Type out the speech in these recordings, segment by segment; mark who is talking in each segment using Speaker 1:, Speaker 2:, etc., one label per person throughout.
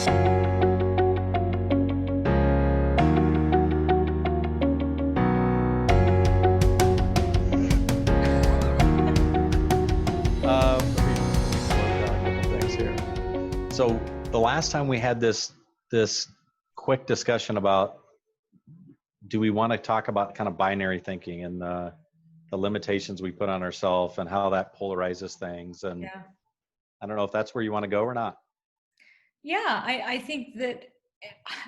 Speaker 1: Let me slow down a couple things here. So the last time we had this quick discussion about, do we want to talk about kind of binary thinking and the limitations we put on ourselves and how that polarizes things, and
Speaker 2: Yeah.
Speaker 1: I don't know if that's where you want to go or not.
Speaker 2: Yeah, I think that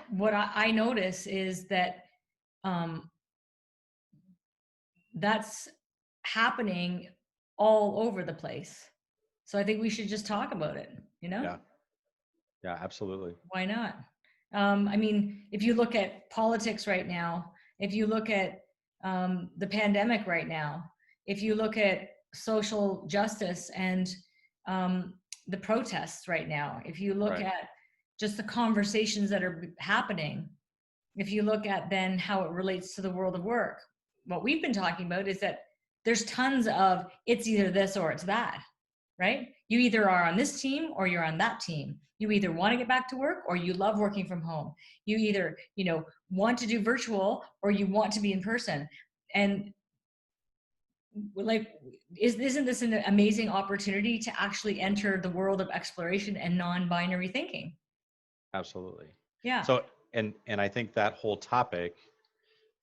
Speaker 2: what I notice is that um, that's happening all over the place. So I think we should just talk about it, you know?
Speaker 1: Yeah, yeah, absolutely.
Speaker 2: Why not? I mean, if you look at politics right now, if you look at the pandemic right now, if you look at social justice and the protests right now, if you look
Speaker 1: Right.
Speaker 2: at just the conversations that are happening, if you look at then how it relates to the world of work, what we've been talking about is that there's tons of it's either this or it's that, right? You either are on this team or you're on that team. You either want to get back to work or you love working from home. You either, want to do virtual or you want to be in person. And like, isn't this an amazing opportunity to actually enter the world of exploration and non-binary thinking?
Speaker 1: Absolutely.
Speaker 2: Yeah.
Speaker 1: So, and I think that whole topic,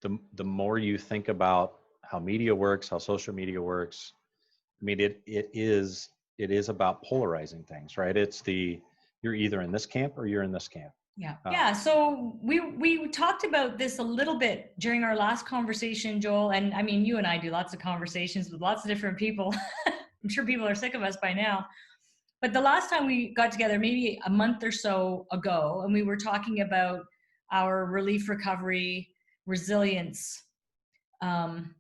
Speaker 1: the more you think about how media works, how social media works, I mean, it is about polarizing things, right? It's you're either in this camp or you're in this camp.
Speaker 2: Yeah. Yeah. So we talked about this a little bit during our last conversation, Joel. And I mean, you and I do lots of conversations with lots of different people. I'm sure people are sick of us by now. But the last time we got together, maybe a month or so ago, and we were talking about our relief recovery resilience, um,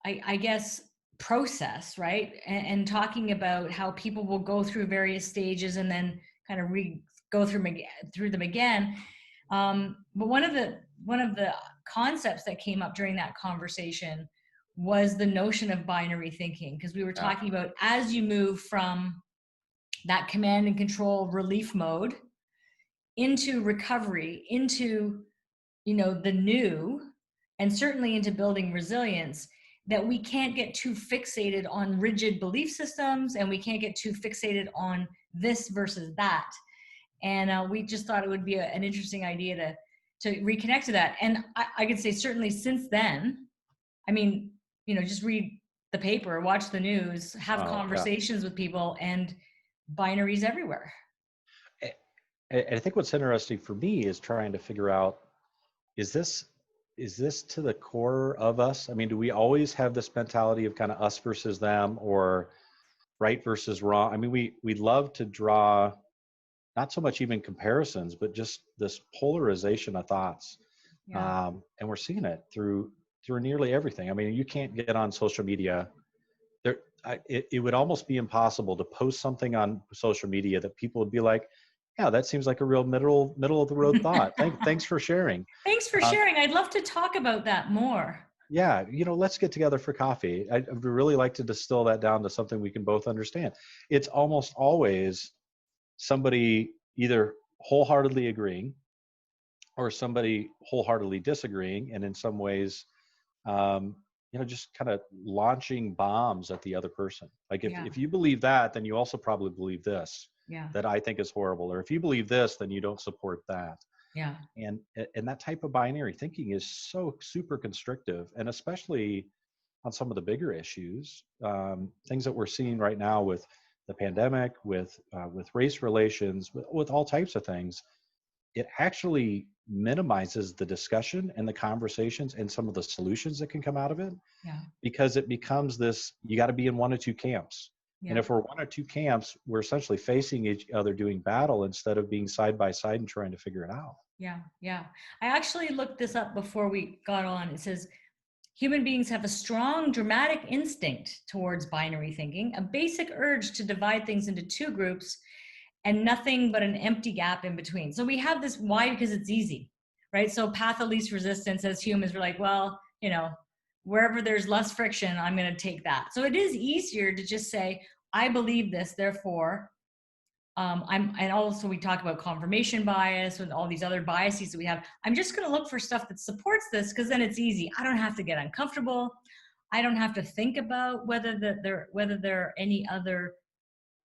Speaker 2: I guess, process, right? And talking about how people will go through various stages and then kind of go through them again. But one of the concepts that came up during that conversation was the notion of binary thinking, because we were talking about as you move from that command and control relief mode into recovery, into the new, and certainly into building resilience, that we can't get too fixated on rigid belief systems and we can't get too fixated on this versus that. And we just thought it would be an interesting idea to reconnect to that. And I could say certainly since then, I mean, just read the paper, watch the news, have conversations with people, and binaries everywhere.
Speaker 1: I think what's interesting for me is trying to figure out, is this to the core of us? I mean, do we always have this mentality of kind of us versus them, or right versus wrong? I mean, we love to draw not so much even comparisons, but just this polarization of thoughts.
Speaker 2: Yeah.
Speaker 1: And we're seeing it through nearly everything. I mean, you can't get on social media. It would almost be impossible to post something on social media that people would be like, yeah, that seems like a real middle of the road thought. Thanks for sharing.
Speaker 2: Thanks for sharing. I'd love to talk about that more.
Speaker 1: Yeah, let's get together for coffee. I'd really like to distill that down to something we can both understand. It's almost always somebody either wholeheartedly agreeing or somebody wholeheartedly disagreeing, and in some ways, just kind of launching bombs at the other person. Like if you believe that, then you also probably believe this.
Speaker 2: Yeah.
Speaker 1: That I think is horrible. Or if you believe this, then you don't support that.
Speaker 2: Yeah.
Speaker 1: And that type of binary thinking is so super constrictive, and especially on some of the bigger issues, things that we're seeing right now with the pandemic, with race relations, with all types of things. It actually minimizes the discussion and the conversations and some of the solutions that can come out of it.
Speaker 2: Yeah.
Speaker 1: Because it becomes this, you got to be in one or two camps. Yeah. And if we're one or two camps, we're essentially facing each other doing battle instead of being side by side and trying to figure it out.
Speaker 2: Yeah. Yeah. I actually looked this up before we got on. It says, human beings have a strong dramatic instinct towards binary thinking, a basic urge to divide things into two groups and nothing but an empty gap in between. So we have this, why? Because it's easy, right? So path of least resistance as humans, we're like, well, wherever there's less friction, I'm going to take that. So it is easier to just say, I believe this, therefore And also we talk about confirmation bias and all these other biases that we have. I'm just going to look for stuff that supports this, because then it's easy. I don't have to get uncomfortable. I don't have to think about whether there are any other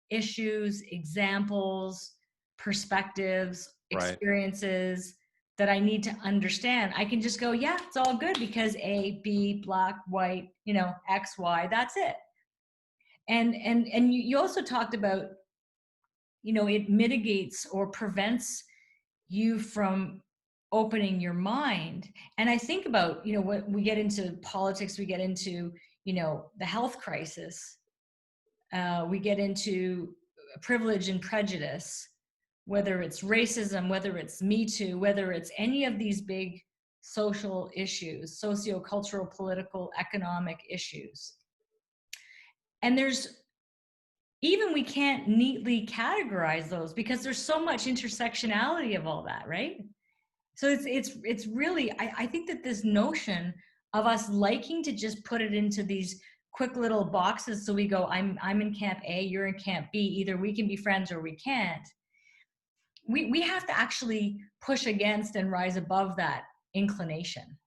Speaker 2: issues, examples, perspectives,
Speaker 1: Right.
Speaker 2: experiences that I need to understand. I can just go, yeah, it's all good because A, B, black, white, X, Y, that's it. And you also talked about, it mitigates or prevents you from opening your mind. And I think about, when we get into politics, we get into, the health crisis, we get into privilege and prejudice, whether it's racism, whether it's Me Too, whether it's any of these big social issues, socio-cultural, political, economic issues. And even we can't neatly categorize those because there's so much intersectionality of all that, right? So it's really, I think that this notion of us liking to just put it into these quick little boxes, so we go, I'm in camp A, you're in camp B, either we can be friends or we can't. We have to actually push against and rise above that inclination.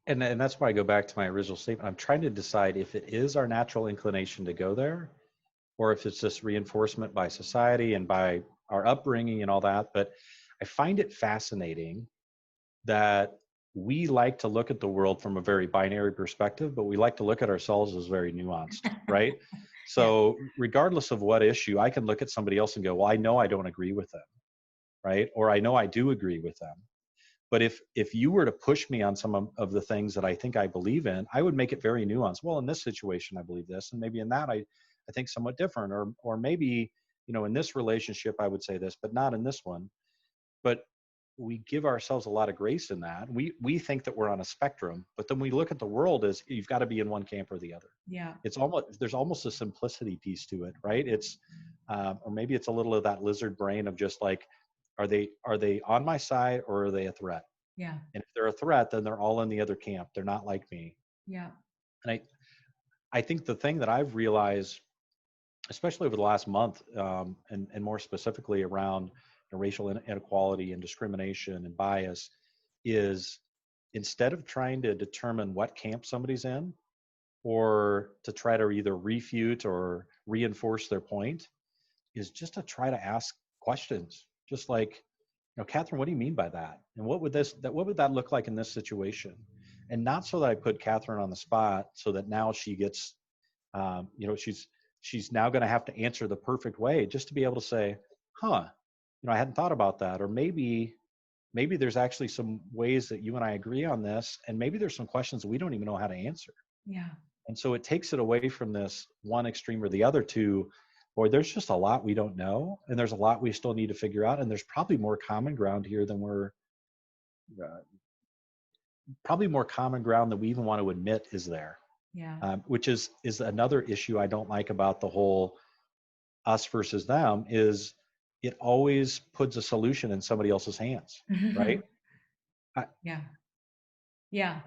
Speaker 1: And that's why I go back to my original statement. I'm trying to decide if it is our natural inclination to go there, or if it's just reinforcement by society and by our upbringing and all that. But I find it fascinating that we like to look at the world from a very binary perspective, but we like to look at ourselves as very nuanced, right?
Speaker 2: Yeah.
Speaker 1: So regardless of what issue, I can look at somebody else and go, well, I know I don't agree with them, right? Or I know I do agree with them. But if you were to push me on some of the things that I think I believe in, I would make it very nuanced. Well, in this situation, I believe this, and maybe in that I think somewhat different, or maybe, in this relationship I would say this, but not in this one. But we give ourselves a lot of grace in that. We think that we're on a spectrum, but then we look at the world as you've got to be in one camp or the other.
Speaker 2: Yeah.
Speaker 1: There's almost a simplicity piece to it, right? It's or maybe it's a little of that lizard brain of just like, are they on my side or are they a threat?
Speaker 2: Yeah.
Speaker 1: And if they're a threat, then they're all in the other camp. They're not like me.
Speaker 2: Yeah.
Speaker 1: And I think the thing that I've realized, especially over the last month, and more specifically around racial inequality and discrimination and bias, is instead of trying to determine what camp somebody's in, or to try to either refute or reinforce their point, is just to try to ask questions, just like, Catherine, what do you mean by that? And what would that look like in this situation? And not so that I put Catherine on the spot so that now she gets, she's now going to have to answer the perfect way, just to be able to say, huh, I hadn't thought about that. Or maybe there's actually some ways that you and I agree on this. And maybe there's some questions that we don't even know how to answer.
Speaker 2: Yeah.
Speaker 1: And so it takes it away from this one extreme or the other to, boy, there's just a lot we don't know, and there's a lot we still need to figure out, and there's probably more common ground here than uh, probably more common ground than we even want to admit is there.
Speaker 2: Yeah.
Speaker 1: Which is another issue I don't like about the whole us versus them, is it always puts a solution in somebody else's hands, right?
Speaker 2: Yeah. Yeah.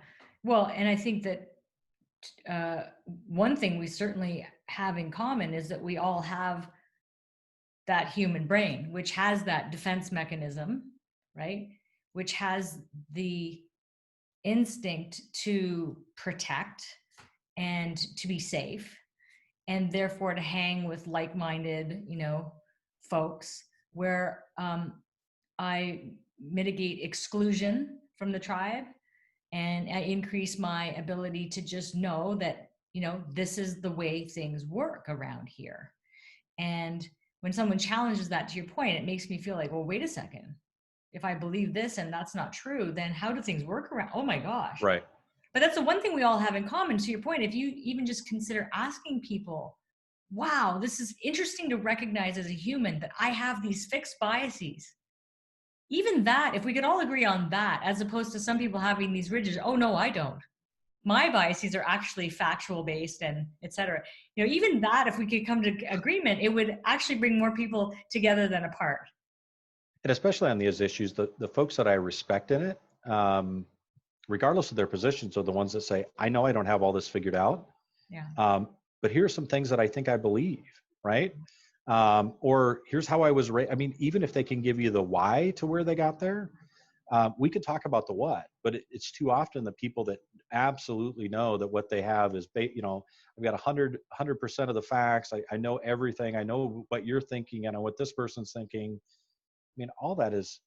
Speaker 2: Well, and I think that one thing we certainly have in common is that we all have that human brain, which has that defense mechanism, right? Which has the instinct to protect and to be safe, and therefore to hang with like-minded, folks, where I mitigate exclusion from the tribe, and I increase my ability to just know that, this is the way things work around here. And when someone challenges that, to your point, it makes me feel like, well, wait a second. If I believe this and that's not true, then how do things work around? Oh my gosh.
Speaker 1: Right.
Speaker 2: But that's the one thing we all have in common. To your point, if you even just consider asking people, wow, this is interesting to recognize as a human that I have these fixed biases. Even that, if we could all agree on that, as opposed to some people having these rigid, oh no, I don't. My biases are actually factual based and et cetera. Even that, if we could come to agreement, it would actually bring more people together than apart.
Speaker 1: And especially on these issues, the folks that I respect in it, regardless of their positions, are the ones that say, I know I don't have all this figured out.
Speaker 2: Yeah.
Speaker 1: But here are some things that I think I believe, right? Or here's how I was raised. I mean, even if they can give you the why to where they got there, we could talk about the what, but it's too often the people that absolutely know that what they have is, I've got 100% of the facts. I know everything. I know what you're thinking. I know what this person's thinking. I mean, all that is,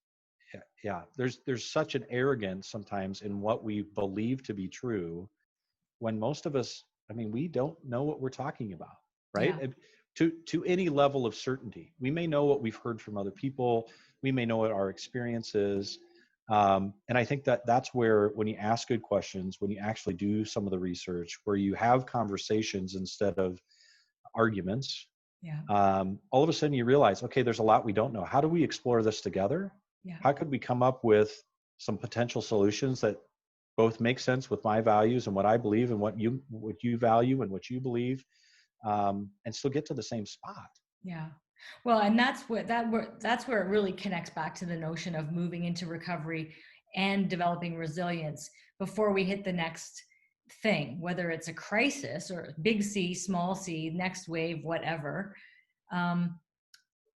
Speaker 1: yeah, there's such an arrogance sometimes in what we believe to be true, when most of us, I mean, we don't know what we're talking about, right?
Speaker 2: Yeah.
Speaker 1: To any level of certainty. We may know what we've heard from other people. We may know what our experience is. And I think that that's where, when you ask good questions, when you actually do some of the research, where you have conversations instead of arguments,
Speaker 2: Yeah.
Speaker 1: all of a sudden you realize, okay, there's a lot we don't know. How do we explore this together?
Speaker 2: Yeah.
Speaker 1: How could we come up with some potential solutions that both make sense with my values and what I believe, and what you value and what you believe, and still get to the same spot?
Speaker 2: Yeah. Well, and that's where it really connects back to the notion of moving into recovery and developing resilience before we hit the next thing, whether it's a crisis or big C, small c, next wave, whatever,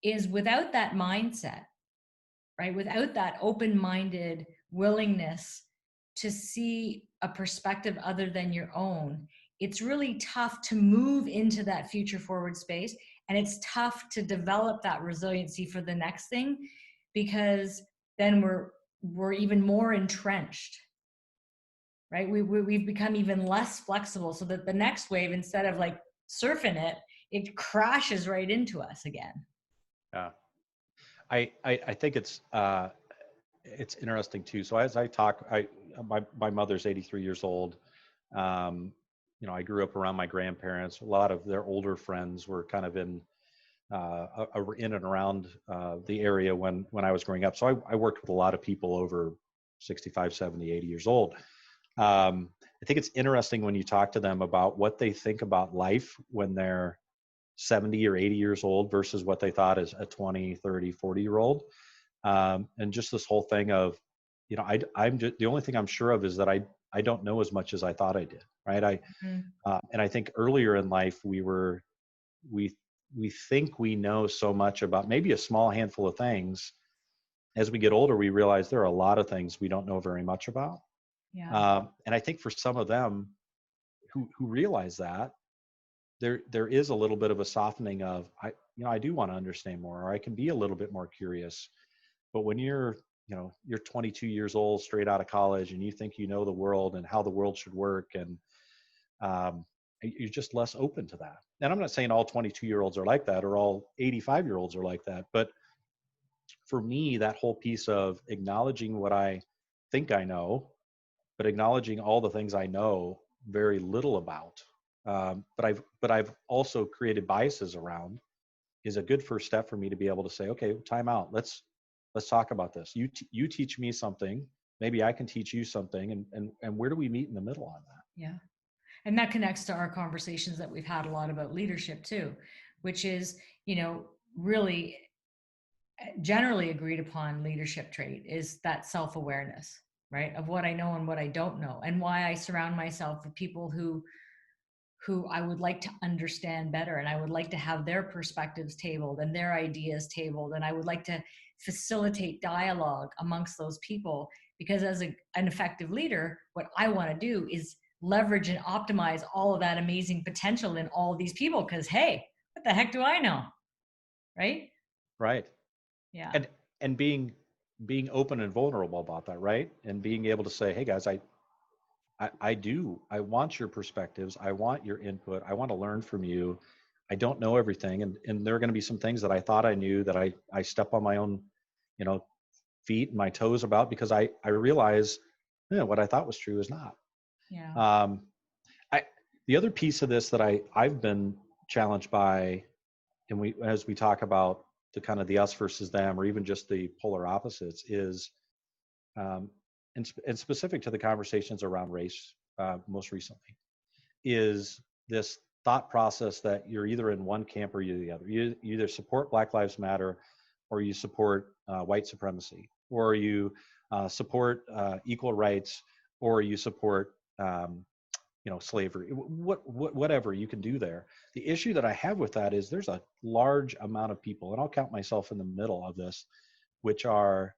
Speaker 2: is without that mindset, right? Without that open-minded willingness to see a perspective other than your own, it's really tough to move into that future forward space. And it's tough to develop that resiliency for the next thing, because then we're even more entrenched, right? We've become even less flexible, so that the next wave, instead of like surfing it, it crashes right into us again.
Speaker 1: Yeah, I think it's interesting too. So as I talk, my mother's 83 years old. Um, I grew up around my grandparents. A lot of their older friends were kind of in and around the area when I was growing up. So I worked with a lot of people over 65, 70, 80 years old. I think it's interesting when you talk to them about what they think about life when they're 70 or 80 years old versus what they thought as a 20, 30, 40-year old. And just this whole thing of, I'm just, the only thing I'm sure of is that I don't know as much as I thought I did. Right. And I think earlier in life we think we know so much about maybe a small handful of things. As we get older, we realize there are a lot of things we don't know very much about.
Speaker 2: Yeah.
Speaker 1: And I think for some of them who realize that, there is a little bit of a softening of, I do want to understand more, or I can be a little bit more curious. But when you're 22 years old, straight out of college, and you think you know the world and how the world should work, and you're just less open to that. And I'm not saying all 22-year-olds are like that, or all 85-year-olds are like that, but for me, that whole piece of acknowledging what I think I know, but acknowledging all the things I know very little about, but I've also created biases around, is a good first step for me to be able to say, okay, time out. Let's talk about this. You teach me something. Maybe I can teach you something, and where do we meet in the middle on that?
Speaker 2: Yeah. And that connects to our conversations that we've had a lot about leadership too, which is, really generally agreed upon leadership trait is that self-awareness, right? Of what I know and what I don't know, and why I surround myself with people who I would like to understand better, and I would like to have their perspectives tabled and their ideas tabled, and I would like to facilitate dialogue amongst those people, because as an effective leader, what I want to do is leverage and optimize all of that amazing potential in all of these people, because hey, what the heck do I know, right?
Speaker 1: Right.
Speaker 2: Yeah.
Speaker 1: And being open and vulnerable about that, right? And being able to say, hey guys, I want your perspectives. I want your input. I want to learn from you. I don't know everything. And there are going to be some things that I thought I knew that I step on my own, feet and my toes about, because I realize, what I thought was true is not.
Speaker 2: Yeah.
Speaker 1: The other piece of this that I've been challenged by, and as we talk about the kind of the us versus them, or even just the polar opposites, is, um, and specific to the conversations around race, most recently, is this thought process that you're either in one camp or you're the other. You either support Black Lives Matter, or you support white supremacy, or you support equal rights, or you support slavery, whatever you can do there. The issue that I have with that is there's a large amount of people, and I'll count myself in the middle of this, which are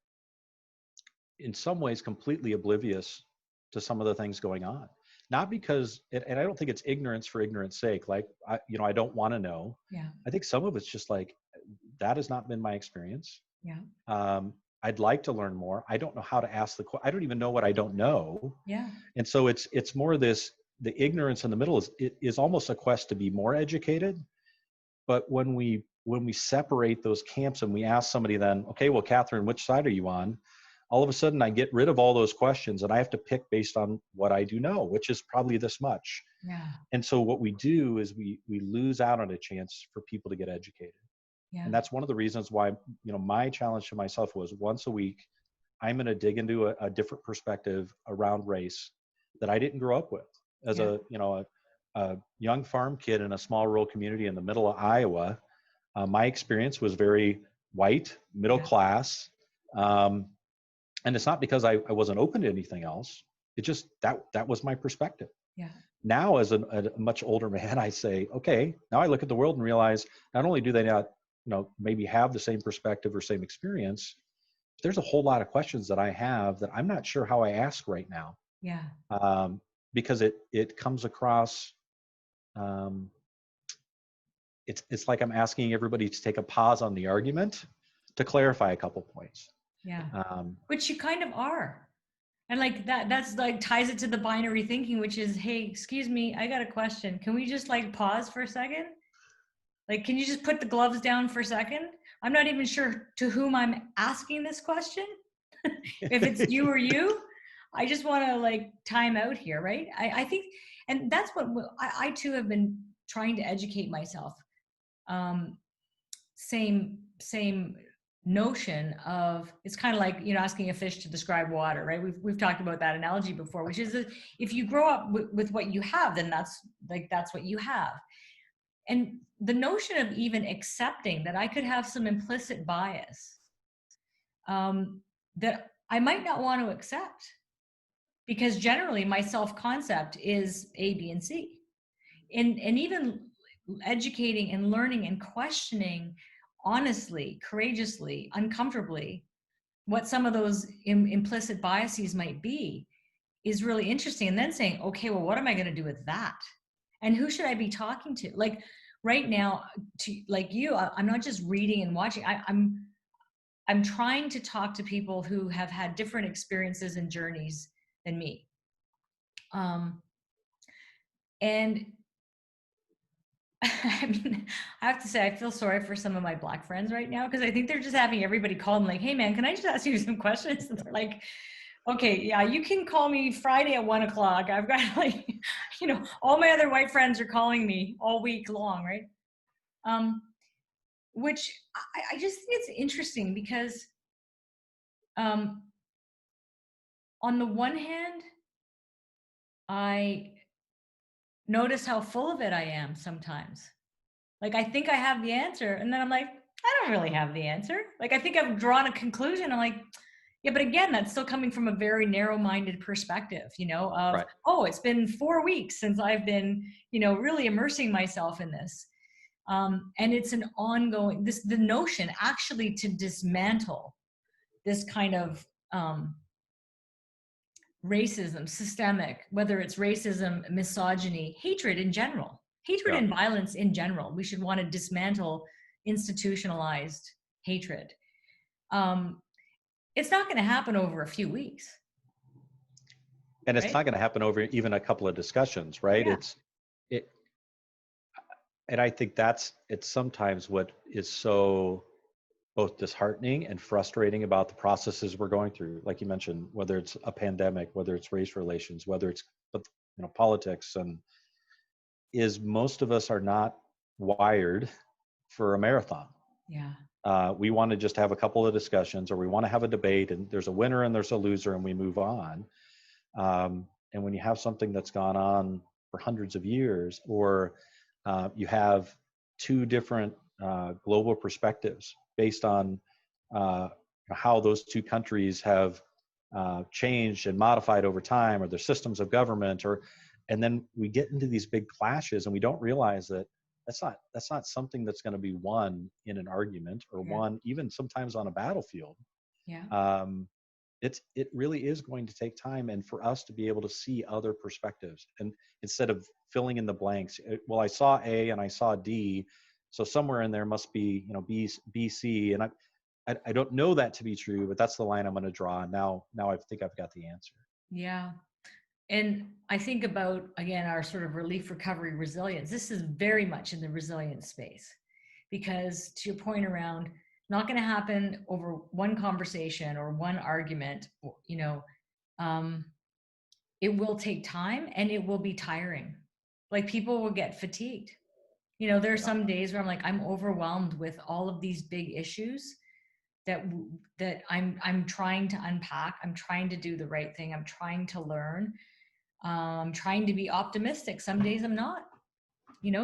Speaker 1: in some ways completely oblivious to some of the things going on. Not because, and I don't think it's ignorance for ignorance sake. Like, I don't want to know.
Speaker 2: Yeah.
Speaker 1: I think some of it's just like, that has not been my experience.
Speaker 2: Yeah.
Speaker 1: I'd like to learn more. I don't know how to ask I don't even know what I don't know.
Speaker 2: Yeah.
Speaker 1: And so it's more the ignorance in the middle is almost a quest to be more educated. But when we separate those camps and we ask somebody then, okay, well, Catherine, which side are you on? All of a sudden I get rid of all those questions and I have to pick based on what I do know, which is probably this much.
Speaker 2: Yeah.
Speaker 1: And so what we do is we lose out on a chance for people to get educated.
Speaker 2: Yeah.
Speaker 1: And that's one of the reasons why, my challenge to myself was once a week, I'm going to dig into a different perspective around race that I didn't grow up with. As a young farm kid in a small rural community in the middle of Iowa, my experience was very white, middle class. And it's not because I wasn't open to anything else. It just, that was my perspective.
Speaker 2: Yeah.
Speaker 1: Now, as a much older man, I say, okay, now I look at the world and realize not only do they not, maybe have the same perspective or same experience, but there's a whole lot of questions that I have that I'm not sure how I ask right now.
Speaker 2: Yeah.
Speaker 1: Because it comes across, it's like I'm asking everybody to take a pause on the argument to clarify a couple points.
Speaker 2: Yeah. Which you kind of are. And like that's like ties it to the binary thinking, which is, hey, excuse me, I got a question. Can we just like pause for a second? Like, can you just put the gloves down for a second? I'm not even sure to whom I'm asking this question. If it's you or you, I just want to like time out here, right? I think, and that's what I too have been trying to educate myself. Same notion of, it's kind of like, asking a fish to describe water, right? We've talked about that analogy before, which is that if you grow up with what you have, then that's what you have. And the notion of even accepting that I could have some implicit bias that I might not want to accept, because generally my self-concept is A, B, and C. And even educating and learning and questioning honestly, courageously, uncomfortably, what some of those implicit biases might be is really interesting. And then saying, okay, well, what am I going to do with that? And who should I be talking to? Like right now, like you, I'm not just reading and watching. I'm trying to talk to people who have had different experiences and journeys than me. And I mean, I have to say, I feel sorry for some of my Black friends right now, because I think they're just having everybody call them like, hey man, can I just ask you some questions? And they're like, okay, yeah, you can call me Friday at 1 o'clock. I've got like, all my other white friends are calling me all week long, right? Which I just think it's interesting because on the one hand, I notice how full of it I am sometimes. Like, I think I have the answer, and then I'm like, I don't really have the answer. Like, I think I've drawn a conclusion. I'm like, yeah, but again, that's still coming from a very narrow-minded perspective, of, right. Oh, it's been 4 weeks since I've been, really immersing myself in this. And it's an ongoing, the notion actually to dismantle this kind of racism, systemic, whether it's racism, misogyny, hatred in general, and violence in general. We should want to dismantle institutionalized hatred. It's not going to happen over a few weeks.
Speaker 1: And it's not going to happen over even a couple of discussions, right? Yeah. And I think it's sometimes what is so both disheartening and frustrating about the processes we're going through. Like you mentioned, whether it's a pandemic, whether it's race relations, whether it's politics, and is most of us are not wired for a marathon.
Speaker 2: Yeah.
Speaker 1: We want to just have a couple of discussions, or we want to have a debate and there's a winner and there's a loser and we move on. And when you have something that's gone on for hundreds of years, or you have two different global perspectives based on how those two countries have changed and modified over time, or their systems of government, or and then we get into these big clashes, and we don't realize that that's not something that's going to be won in an argument, or
Speaker 2: Yeah.
Speaker 1: won even sometimes on a battlefield.
Speaker 2: Yeah.
Speaker 1: It really is going to take time, and for us to be able to see other perspectives, and instead of filling in the blanks, well, I saw A and I saw D, so somewhere in there must be, B, C, and I don't know that to be true, but that's the line I'm going to draw. And now I think I've got the answer.
Speaker 2: Yeah. And I think about, again, our sort of relief, recovery, resilience. This is very much in the resilience space, because to your point around, not going to happen over one conversation or one argument, um, it will take time and it will be tiring. Like, people will get fatigued. There are
Speaker 1: Yeah.
Speaker 2: some days where I'm like, I'm overwhelmed with all of these big issues that I'm trying to unpack. I'm trying to do the right thing. I'm trying to learn. Trying to be optimistic. Some days I'm not.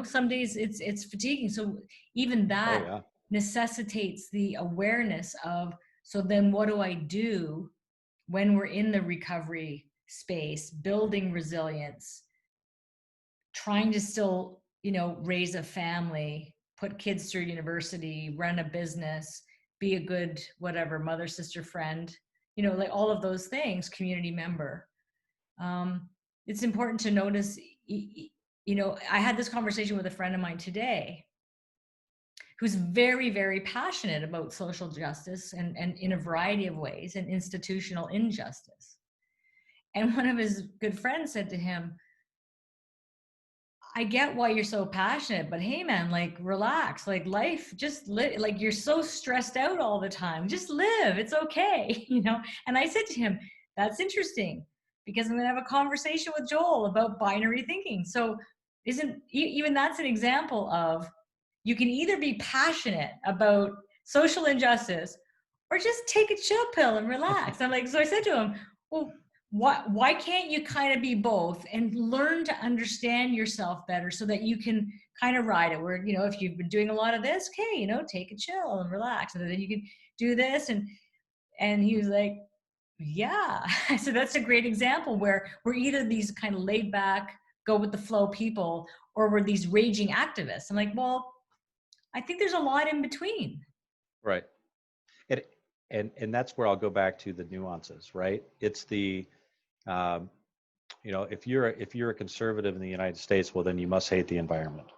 Speaker 2: Some days it's fatiguing. So even
Speaker 1: Oh
Speaker 2: that
Speaker 1: yeah.
Speaker 2: necessitates the awareness of, so then what do I do when we're in the recovery space, building resilience, trying to still, raise a family, put kids through university, run a business, be a good whatever, mother, sister, friend, like all of those things, community member. It's important to notice, I had this conversation with a friend of mine today who's very, very passionate about social justice and in a variety of ways, and institutional injustice. And one of his good friends said to him, I get why you're so passionate, but hey man, like, relax, like, life, just live, like, you're so stressed out all the time, just live, it's okay. And I said to him, that's interesting, because I'm going to have a conversation with Joel about binary thinking. So isn't even that's an example of, you can either be passionate about social injustice or just take a chill pill and relax. I'm like, so I said to him, well, why can't you kind of be both and learn to understand yourself better, so that you can kind of ride it where, if you've been doing a lot of this, okay, take a chill and relax, and then you can do this. And he was like, yeah. So that's a great example where we're either these kind of laid back, go with the flow people, or we're these raging activists. I'm like, well, I think there's a lot in between.
Speaker 1: Right. And and that's where I'll go back to the nuances, right? It's the if you're a conservative in the United States, well, then you must hate the environment.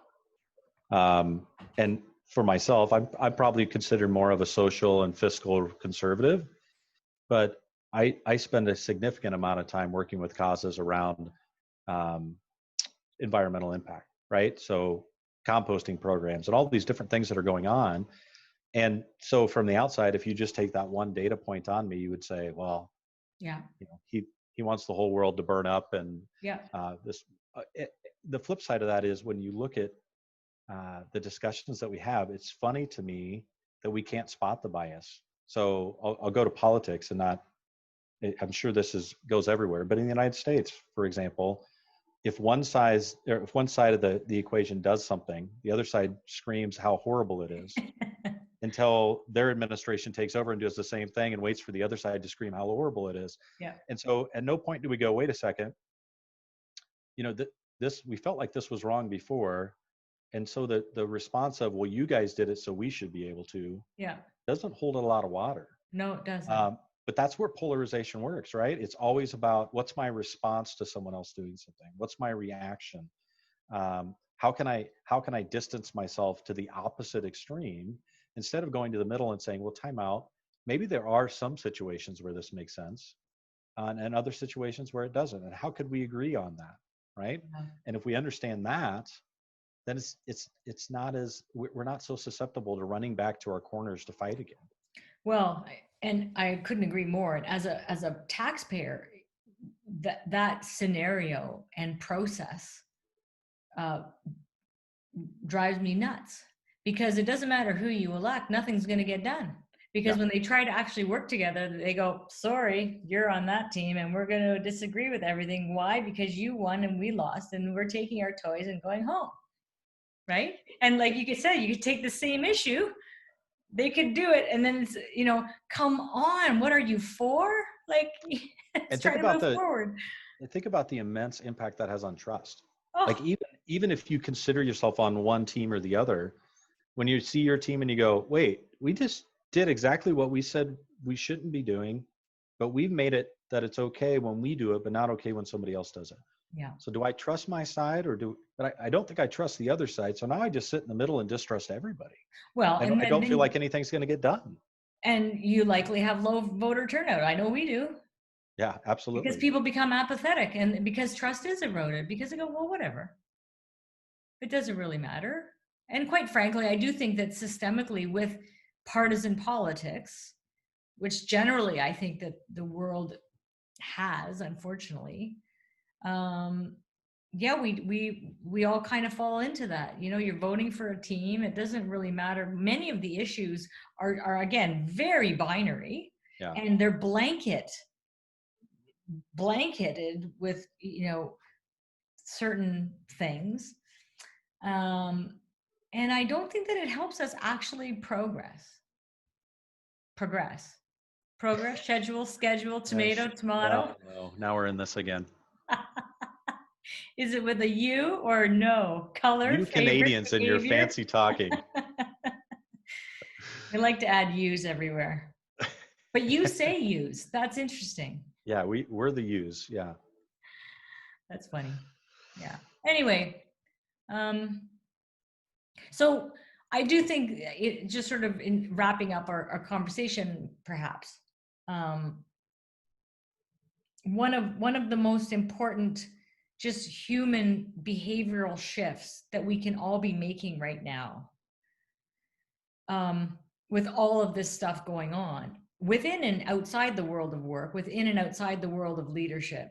Speaker 1: And for myself, I'm probably considered more of a social and fiscal conservative, but I spend a significant amount of time working with causes around um, environmental impact, right? So composting programs and all these different things that are going on. And so from the outside, if you just take that one data point on me, you would say, well,
Speaker 2: Yeah.
Speaker 1: He wants the whole world to burn up, and
Speaker 2: Yeah.
Speaker 1: the flip side of that is, when you look at the discussions that we have, it's funny to me that we can't spot the bias. So I'll go to politics, and not, I'm sure this goes everywhere, but in the United States, for example, if one side of the equation does something, the other side screams how horrible it is until their administration takes over and does the same thing and waits for the other side to scream how horrible it is.
Speaker 2: Yeah.
Speaker 1: And so at no point do we go, wait a second, we felt like this was wrong before. And so the response of, well, you guys did it, so we should be able to,
Speaker 2: Yeah.
Speaker 1: doesn't hold a lot of water.
Speaker 2: No, it doesn't.
Speaker 1: But that's where polarization works, right? It's always about, what's my response to someone else doing something? What's my reaction? How can I distance myself to the opposite extreme, instead of going to the middle and saying, well, time out. Maybe there are some situations where this makes sense, and other situations where it doesn't. And how could we agree on that, right?
Speaker 2: Yeah.
Speaker 1: And if we understand that, then it's not as, we're not so susceptible to running back to our corners to fight again.
Speaker 2: Well, and I couldn't agree more. And as a taxpayer, that scenario and process drives me nuts, because it doesn't matter who you elect, nothing's going to get done. Because when they try to actually work together, they go, sorry, you're on that team and we're going to disagree with everything. Why? Because you won and we lost, and we're taking our toys and going home. Right? And like you said, you could take the same issue, they could do it, and then it's, come on, what are you for? Like, let's try to move forward.
Speaker 1: think about the immense impact that has on trust. Like
Speaker 2: Oh,
Speaker 1: even if you consider yourself on one team or the other, when you see your team and you go, wait, we just did exactly what we said we shouldn't be doing, but we've made it that it's okay when we do it, but not okay when somebody else does it.
Speaker 2: yeah.
Speaker 1: So do I trust my side but I don't think I trust the other side. So now I just sit in the middle and distrust everybody.
Speaker 2: Well,
Speaker 1: And
Speaker 2: and
Speaker 1: I don't feel
Speaker 2: then
Speaker 1: like anything's going to get done.
Speaker 2: and you likely have low voter turnout. I know we do.
Speaker 1: Yeah,
Speaker 2: Because
Speaker 1: absolutely.
Speaker 2: people become apathetic and because trust is eroded because they go, well, whatever. It doesn't really matter. And quite frankly, I do think that systemically with partisan politics, which generally I think that the world has, unfortunately, um, yeah, we all kind of fall into that. You know, you're voting for a team. It doesn't really matter. Many of the issues are again very binary,
Speaker 1: Yeah.
Speaker 2: and they're blanketed with certain things. Um, and I don't think that it helps us actually progress, schedule,
Speaker 1: Yes.
Speaker 2: tomato.
Speaker 1: No, no. Now we're in this again.
Speaker 2: Is it with a U or no? Color,
Speaker 1: You
Speaker 2: favorite,
Speaker 1: Canadians and your
Speaker 2: behavior.
Speaker 1: fancy talking.
Speaker 2: We like to add U's everywhere. But you say use. That's interesting.
Speaker 1: Yeah, we're the U's. Yeah.
Speaker 2: That's funny. Yeah. Anyway, um, so I do think it just sort of in wrapping up our conversation, perhaps. Um, one of the most important just human behavioral shifts that we can all be making right now, with all of this stuff going on within and outside the world of work, within and outside the world of leadership,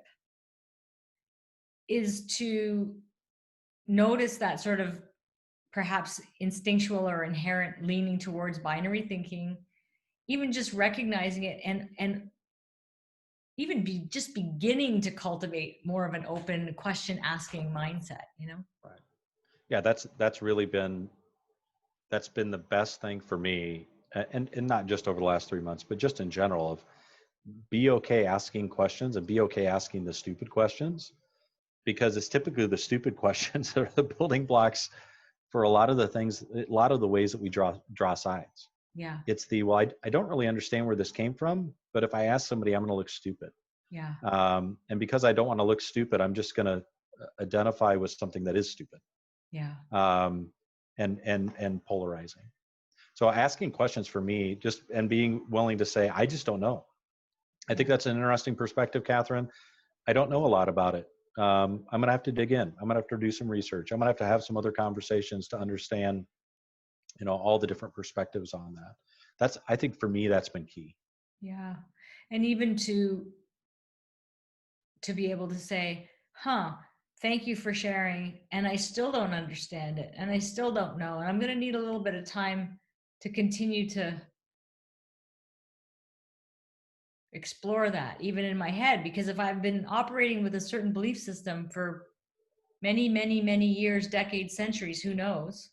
Speaker 2: is to notice that sort of perhaps instinctual or inherent leaning towards binary thinking, even just recognizing it, and even just beginning to cultivate more of an open question asking mindset.
Speaker 1: Right. Yeah, that's really been the best thing for me, and not just over the last 3 months, but just in general, of be okay asking questions and be okay asking the stupid questions, because it's typically the stupid questions that are the building blocks for a lot of the things, a lot of the ways that we draw sides.
Speaker 2: Yeah,
Speaker 1: It's well, I don't really understand where this came from, but if I ask somebody, I'm going to look stupid.
Speaker 2: yeah,
Speaker 1: And because I don't want to look stupid, I'm just going to identify with something that is stupid,
Speaker 2: yeah,
Speaker 1: um, and polarizing. So asking questions for me, just and being willing to say, I just don't know. I
Speaker 2: yeah,
Speaker 1: think that's an interesting perspective, Catherine. I don't know a lot about it. I'm going to have to dig in. I'm going to have to do some research. I'm going to have some other conversations to understand, all the different perspectives on that. I think for me, that's been key.
Speaker 2: yeah. And even to be able to say, huh, thank you for sharing, and I still don't understand it, and I still don't know, and I'm going to need a little bit of time to continue to explore that even in my head, because if I've been operating with a certain belief system for many, many, many years, decades, centuries, who knows,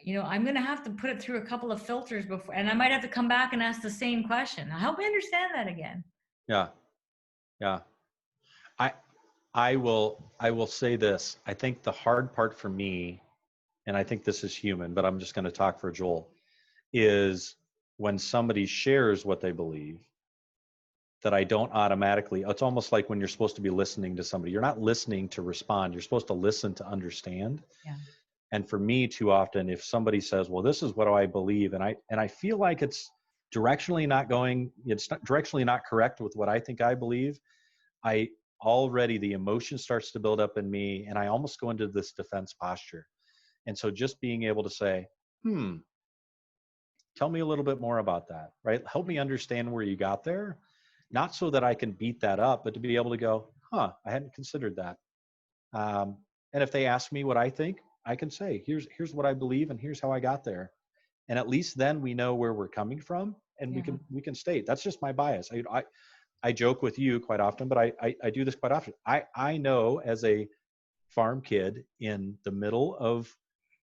Speaker 2: I'm going to have to put it through a couple of filters before, and I might have to come back and ask the same question. Help me understand that again.
Speaker 1: Yeah, yeah. I I will say this. I think the hard part for me, and I think this is human, but I'm just going to talk for Joel, is when somebody shares what they believe, that I don't automatically, it's almost like when you're supposed to be listening to somebody. You're not listening to respond. You're supposed to listen to understand.
Speaker 2: Yeah,
Speaker 1: And for me, too often, if somebody says, well, this is what I believe, and I feel like it's directionally not correct with what I think I believe, I already, the emotion starts to build up in me, and I almost go into this defense posture. And so just being able to say, tell me a little bit more about that, right? Help me understand where you got there. Not so that I can beat that up, but to be able to go, I hadn't considered that. Um, and if they ask me what I think, I can say, here's what I believe and here's how I got there. And at least then we know where we're coming from, and we
Speaker 2: yeah,
Speaker 1: can state that's just my bias. I joke with you quite often, but I do this quite often. I know, as a farm kid in the middle of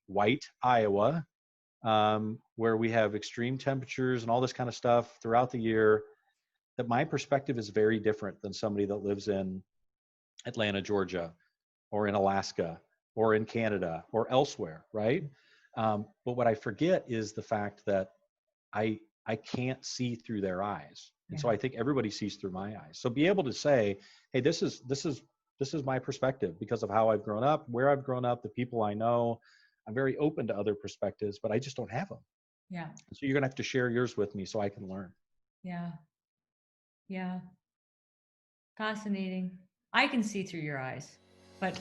Speaker 1: white Iowa, where we have extreme temperatures and all this kind of stuff throughout the year, that my perspective is very different than somebody that lives in Atlanta, Georgia, or in Alaska, or in Canada, or elsewhere, right? But what I forget is the fact that I can't see through their eyes, and
Speaker 2: Yeah.
Speaker 1: so I think everybody sees through my eyes. So be able to say, hey, this is my perspective because of how I've grown up, where I've grown up, the people I know. I'm very open to other perspectives, but I just don't have them.
Speaker 2: Yeah.
Speaker 1: So you're gonna have to share yours with me so I can learn.
Speaker 2: Yeah. Yeah. Fascinating. I can see through your eyes, but